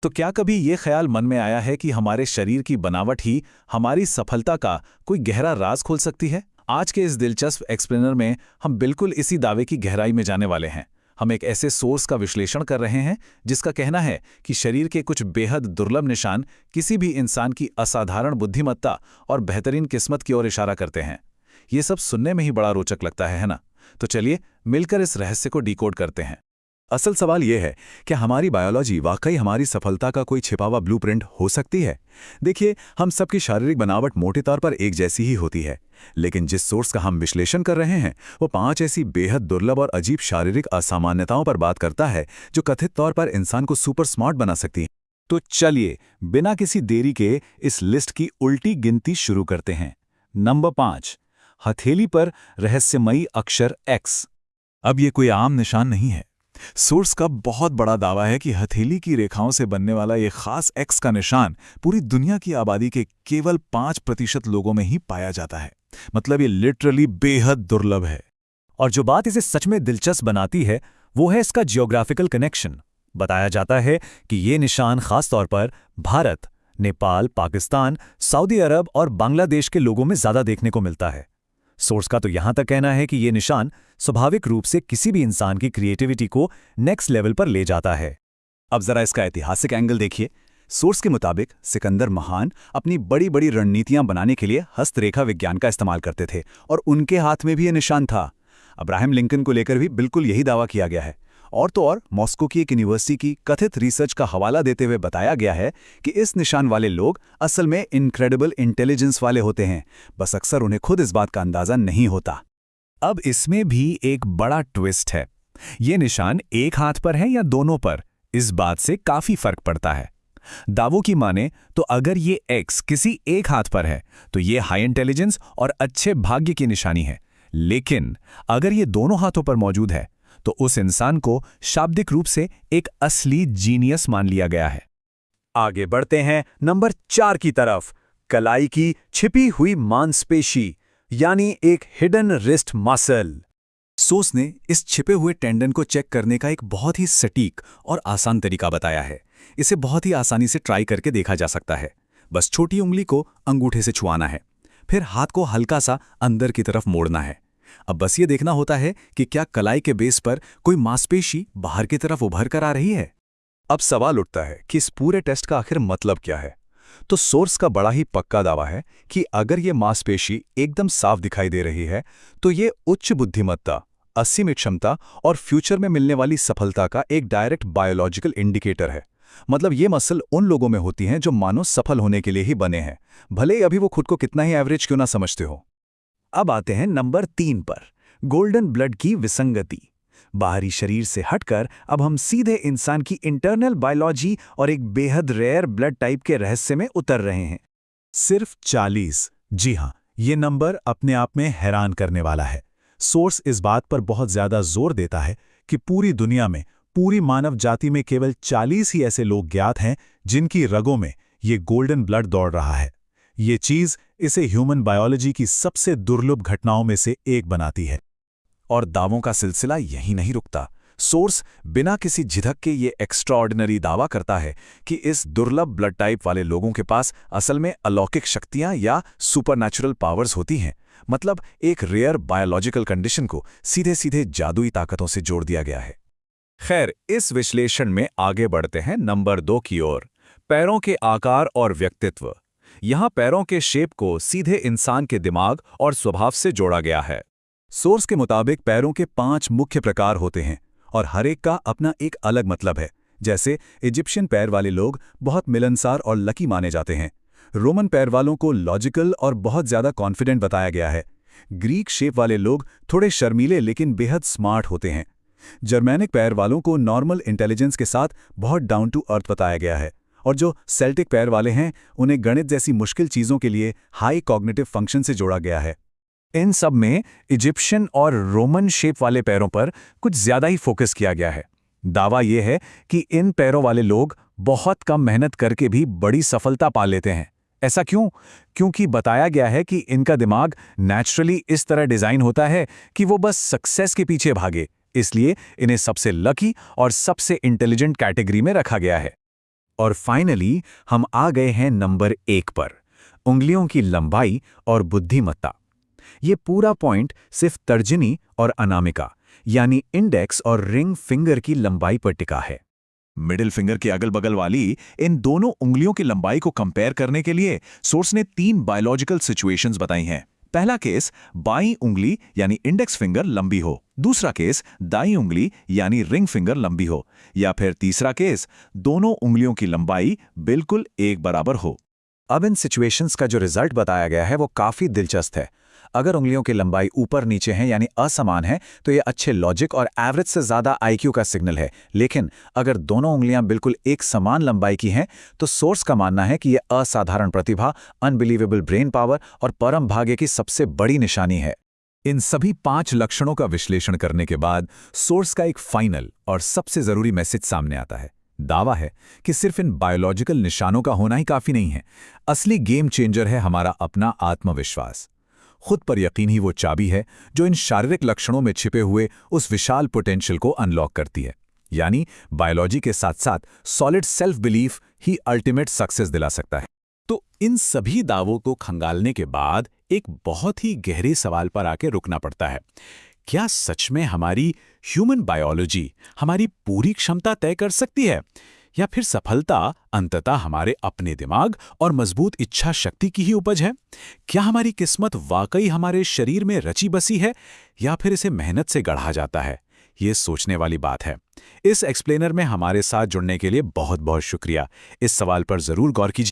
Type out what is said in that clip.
तो क्या कभी ये ख्याल मन में आया है कि हमारे शरीर की बनावट ही हमारी सफलता का कोई गहरा राज खोल सकती है? आज के इस दिलचस्प एक्सप्लेनर में हम बिल्कुल इसी दावे की गहराई में जाने वाले हैं। हम एक ऐसे सोर्स का विश्लेषण कर रहे हैं जिसका कहना है कि शरीर के कुछ बेहद दुर्लभ निशान किसी भी इंसान की असाधारण बुद्धिमत्ता और बेहतरीन किस्मत की ओर इशारा करते हैं। ये सब सुनने में ही बड़ा रोचक लगता है ना? तो चलिए मिलकर इस रहस्य को डिकोड करते हैं। असल सवाल यह है कि हमारी बायोलॉजी वाकई हमारी सफलता का कोई छिपा हुआ ब्लूप्रिंट हो सकती है। देखिए, हम सबकी शारीरिक बनावट मोटे तौर पर एक जैसी ही होती है, लेकिन जिस सोर्स का हम विश्लेषण कर रहे हैं वो 5 ऐसी बेहद दुर्लभ और अजीब शारीरिक असामान्यताओं पर बात करता है जो कथित तौर पर इंसान को सुपर स्मार्ट बना सकती हैं। तो चलिए बिना किसी देरी के इस लिस्ट की उल्टी गिनती शुरू करते हैं। नंबर 5, हथेली पर रहस्यमयी अक्षर X। अब ये कोई आम निशान नहीं है। सोर्स का बहुत बड़ा दावा है कि हथेली की रेखाओं से बनने वाला ये खास X का निशान पूरी दुनिया की आबादी के केवल 5% लोगों में ही पाया जाता है। मतलब ये लिटरली बेहद दुर्लभ है। और जो बात इसे सच में दिलचस्प बनाती है वो है इसका जियोग्राफिकल कनेक्शन। बताया जाता है कि ये निशान खास तौर पर भारत, नेपाल, पाकिस्तान, सऊदी अरब और बांग्लादेश के लोगों में ज्यादा देखने को मिलता है। सोर्स का तो यहां तक कहना है कि ये निशान स्वाभाविक रूप से किसी भी इंसान की क्रिएटिविटी को नेक्स्ट लेवल पर ले जाता है। अब जरा इसका ऐतिहासिक एंगल देखिए। सोर्स के मुताबिक सिकंदर महान अपनी बड़ी बड़ी रणनीतियां बनाने के लिए हस्तरेखा विज्ञान का इस्तेमाल करते थे और उनके हाथ में भी ये निशान था। अब्राहम लिंकन को लेकर भी बिल्कुल यही दावा किया गया है। और तो और मॉस्को की एक यूनिवर्सिटी की कथित रिसर्च का हवाला देते हुए बताया गया है कि इस निशान वाले लोग असल में इनक्रेडिबल इंटेलिजेंस वाले होते हैं, बस अक्सर उन्हें खुद इस बात का अंदाजा नहीं होता। अब इसमें भी एक बड़ा ट्विस्ट है। ये निशान एक हाथ पर है या दोनों पर, इस बात से काफी फर्क पड़ता है। दावों की माने तो अगर ये X किसी एक हाथ पर है तो ये हाई इंटेलिजेंस और अच्छे भाग्य की निशानी है, लेकिन अगर ये दोनों हाथों पर मौजूद है तो उस इंसान को शाब्दिक रूप से एक असली जीनियस मान लिया गया है। आगे बढ़ते हैं नंबर 4 की तरफ। कलाई की छिपी हुई मांसपेशी यानी एक हिडन रिस्ट मसल। सोर्स ने इस छिपे हुए टेंडन को चेक करने का एक बहुत ही सटीक और आसान तरीका बताया है। इसे बहुत ही आसानी से ट्राई करके देखा जा सकता है। बस छोटी उंगली को अंगूठे से छुआना है, फिर हाथ को हल्का सा अंदर की तरफ मोड़ना है। अब बस ये देखना होता है कि क्या कलाई के बेस पर कोई मांसपेशी बाहर की तरफ उभर कर आ रही है। अब सवाल उठता है कि इस पूरे टेस्ट का आखिर मतलब क्या है। तो सोर्स का बड़ा ही पक्का दावा है कि अगर ये मांसपेशी एकदम साफ दिखाई दे रही है तो ये उच्च बुद्धिमत्ता, असीमित क्षमता और फ्यूचर में मिलने वाली सफलता का एक डायरेक्ट बायोलॉजिकल इंडिकेटर है। मतलब ये मसल उन लोगों में होती हैं जो मानो सफल होने के लिए ही बने हैं, भले ही अभी वो खुद को कितना ही एवरेज क्यों ना समझते हो। अब आते हैं नंबर 3 पर, गोल्डन ब्लड की विसंगति। बाहरी शरीर से हटकर अब हम सीधे इंसान की इंटरनल बायोलॉजी और एक बेहद रेयर ब्लड टाइप के रहस्य में उतर रहे हैं। सिर्फ 40, जी हां, ये नंबर अपने आप में हैरान करने वाला है। सोर्स इस बात पर बहुत ज्यादा जोर देता है कि पूरी दुनिया में, पूरी मानव जाति में केवल 40 ही ऐसे लोग ज्ञात हैं जिनकी रगों में ये गोल्डन ब्लड दौड़ रहा है। ये चीज इसे ह्यूमन बायोलॉजी की सबसे दुर्लभ घटनाओं में से एक बनाती है। और दावों का सिलसिला यहीं नहीं रुकता। सोर्स बिना किसी झिझक के ये एक्स्ट्राऑर्डिनरी दावा करता है कि इस दुर्लभ ब्लड टाइप वाले लोगों के पास असल में अलौकिक शक्तियां या सुपरनैचुरल पावर्स होती हैं। मतलब एक रेयर बायोलॉजिकल कंडीशन को सीधे सीधे जादुई ताकतों से जोड़ दिया गया है। खैर, इस विश्लेषण में आगे बढ़ते हैं नंबर 2 की ओर, पैरों के आकार और व्यक्तित्व। यहां पैरों के शेप को सीधे इंसान के दिमाग और स्वभाव से जोड़ा गया है। सोर्स के मुताबिक पैरों के 5 मुख्य प्रकार होते हैं और हर एक का अपना एक अलग मतलब है। जैसे इजिप्शियन पैर वाले लोग बहुत मिलनसार और लकी माने जाते हैं। रोमन पैर वालों को लॉजिकल और बहुत ज्यादा कॉन्फिडेंट बताया गया है। ग्रीक शेप वाले लोग थोड़े शर्मीले लेकिन बेहद स्मार्ट होते हैं। जर्मैनिक पैर वालों को नॉर्मल इंटेलिजेंस के साथ बहुत डाउन टू अर्थ बताया गया है। और जो सेल्टिक पैर वाले हैं उन्हें गणित जैसी मुश्किल चीजों के लिए हाई कॉग्निटिव फंक्शन से जोड़ा गया है। इन सब में इजिप्शियन और रोमन शेप वाले पैरों पर कुछ ज्यादा ही फोकस किया गया है। दावा यह है कि इन पैरों वाले लोग बहुत कम मेहनत करके भी बड़ी सफलता पा लेते हैं। ऐसा क्यों? क्योंकि बताया गया है कि इनका दिमाग नेचुरली इस तरह डिजाइन होता है कि वो बस सक्सेस के पीछे भागे, इसलिए इन्हें सबसे लकी और सबसे इंटेलिजेंट कैटेगरी में रखा गया है। और फाइनली हम आ गए हैं नंबर 1 पर, उंगलियों की लंबाई और बुद्धिमत्ता। ये पूरा पॉइंट सिर्फ तर्जनी और अनामिका यानी इंडेक्स और रिंग फिंगर की लंबाई पर टिका है। मिडिल फिंगर के अगल बगल वाली इन दोनों उंगलियों की लंबाई को कंपेयर करने के लिए सोर्स ने 3 बायोलॉजिकल सिचुएशंस बताई हैं। पहला केस, बाईं उंगली यानी इंडेक्स फिंगर लंबी हो। दूसरा केस, दाईं उंगली यानी रिंग फिंगर लंबी हो। या फिर तीसरा केस, दोनों उंगलियों की लंबाई बिल्कुल एक बराबर हो। अब इन सिचुएशंस का जो रिजल्ट बताया गया है वो काफी दिलचस्प है। अगर उंगलियों की लंबाई ऊपर नीचे है यानी असमान है तो ये अच्छे लॉजिक और एवरेज से ज्यादा आईक्यू का सिग्नल है। लेकिन अगर दोनों उंगलियां बिल्कुल एक समान लंबाई की हैं तो सोर्स का मानना है कि यह असाधारण प्रतिभा, अनबिलीवेबल ब्रेन पावर और परम भाग्य की सबसे बड़ी निशानी है। इन सभी 5 लक्षणों का विश्लेषण करने के बाद सोर्स का एक फाइनल और सबसे जरूरी मैसेज सामने आता है। दावा है कि सिर्फ इन बायोलॉजिकल निशानों का होना ही काफी नहीं है। असली गेम चेंजर है हमारा अपना आत्मविश्वास। खुद पर यकीन ही वो चाबी है जो इन शारीरिक लक्षणों में छिपे हुए उस विशाल पोटेंशियल को अनलॉक करती है। यानी बायोलॉजी के साथ साथ सॉलिड सेल्फ बिलीफ ही अल्टीमेट सक्सेस दिला सकता है। तो इन सभी दावों को खंगालने के बाद एक बहुत ही गहरे सवाल पर आके रुकना पड़ता है। क्या सच में हमारी ह्यूमन बायोलॉजी हमारी पूरी क्षमता तय कर सकती है, या फिर सफलता अंततः हमारे अपने दिमाग और मजबूत इच्छा शक्ति की ही उपज है? क्या हमारी किस्मत वाकई हमारे शरीर में रची बसी है, या फिर इसे मेहनत से गढ़ा जाता है? ये सोचने वाली बात है। इस एक्सप्लेनर में हमारे साथ जुड़ने के लिए बहुत बहुत शुक्रिया। इस सवाल पर जरूर गौर कीजिए।